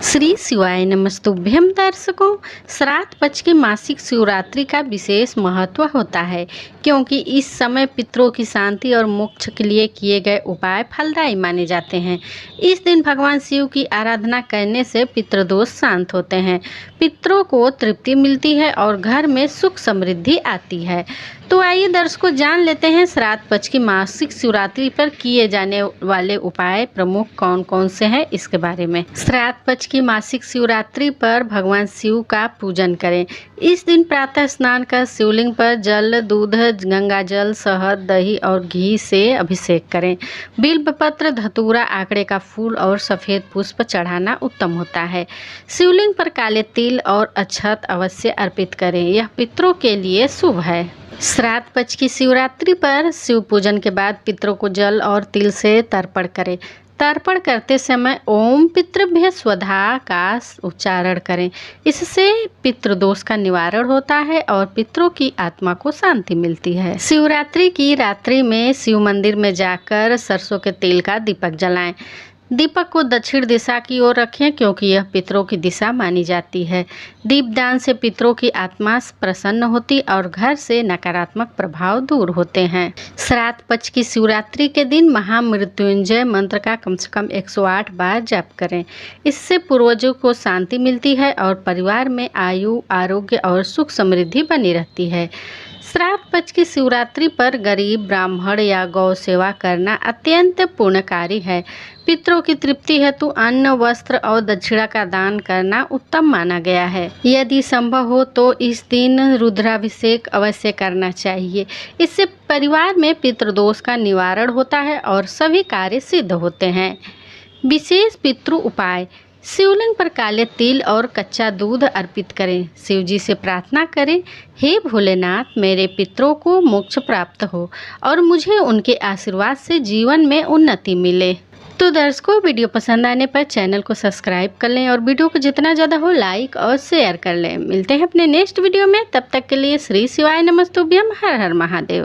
श्री शिवाय नमस्तुभ्यम दर्शकों। श्राद्ध पक्ष की मासिक शिवरात्रि का विशेष महत्व होता है क्योंकि इस समय पितरों की शांति और मोक्ष के लिए किए गए उपाय फलदायी माने जाते हैं। इस दिन भगवान शिव की आराधना करने से पितृदोष शांत होते हैं, पितरों को तृप्ति मिलती है और घर में सुख समृद्धि आती है। तो आइए दर्शकों जान लेते हैं श्राद्ध पक्ष की मासिक शिवरात्रि पर किए जाने वाले उपाय प्रमुख कौन कौन से हैं इसके बारे में। श्राद्ध पक्ष की मासिक शिवरात्रि पर भगवान शिव का पूजन करें। इस दिन प्रातः स्नान कर शिवलिंग पर जल, दूध, गंगा जल, शहद, दही और घी से अभिषेक करें। बिल्वपत्र, धतूरा, आंकड़े का फूल और सफ़ेद पुष्प चढ़ाना उत्तम होता है। शिवलिंग पर काले तिल और अक्षत अवश्य अर्पित करें, यह पितरों के लिए शुभ है। श्राद्ध पक्ष की शिवरात्रि पर शिव पूजन के बाद पितरों को जल और तिल से तर्पण करें। तर्पण करते समय ओम पितृभ्य स्वधा का उच्चारण करें। इससे पितृदोष का निवारण होता है और पितरों की आत्मा को शांति मिलती है। शिवरात्रि की रात्रि में शिव मंदिर में जाकर सरसों के तेल का दीपक जलाएं। दीपक को दक्षिण दिशा की ओर रखें क्योंकि यह पितरों की दिशा मानी जाती है। दीपदान से पितरों की आत्मा प्रसन्न होती और घर से नकारात्मक प्रभाव दूर होते हैं। श्राद्ध पक्ष की शिवरात्रि के दिन महामृत्युंजय मंत्र का कम से कम 108 बार जप करें। इससे पूर्वजों को शांति मिलती है और परिवार में आयु, आरोग्य और सुख समृद्धि बनी रहती है। श्राद्ध पक्ष की शिवरात्रि पर गरीब, ब्राह्मण या गौ सेवा करना अत्यंत पुण्यकारी है। पितरों की तृप्ति हेतु अन्न, वस्त्र और दक्षिणा का दान करना उत्तम माना गया है। यदि संभव हो तो इस दिन रुद्राभिषेक अवश्य करना चाहिए। इससे परिवार में पितृदोष का निवारण होता है और सभी कार्य सिद्ध होते हैं। विशेष पितृ उपाय: शिवलिंग पर काले तिल और कच्चा दूध अर्पित करें। शिव जी से प्रार्थना करें, हे भोलेनाथ, मेरे पितरों को मोक्ष प्राप्त हो और मुझे उनके आशीर्वाद से जीवन में उन्नति मिले। तो दर्शकों, वीडियो पसंद आने पर चैनल को सब्सक्राइब कर लें और वीडियो को जितना ज़्यादा हो लाइक और शेयर कर लें। मिलते हैं अपने नेक्स्ट वीडियो में, तब तक के लिए श्री शिवाय नमस्तुभ्यम। हर हर महादेव।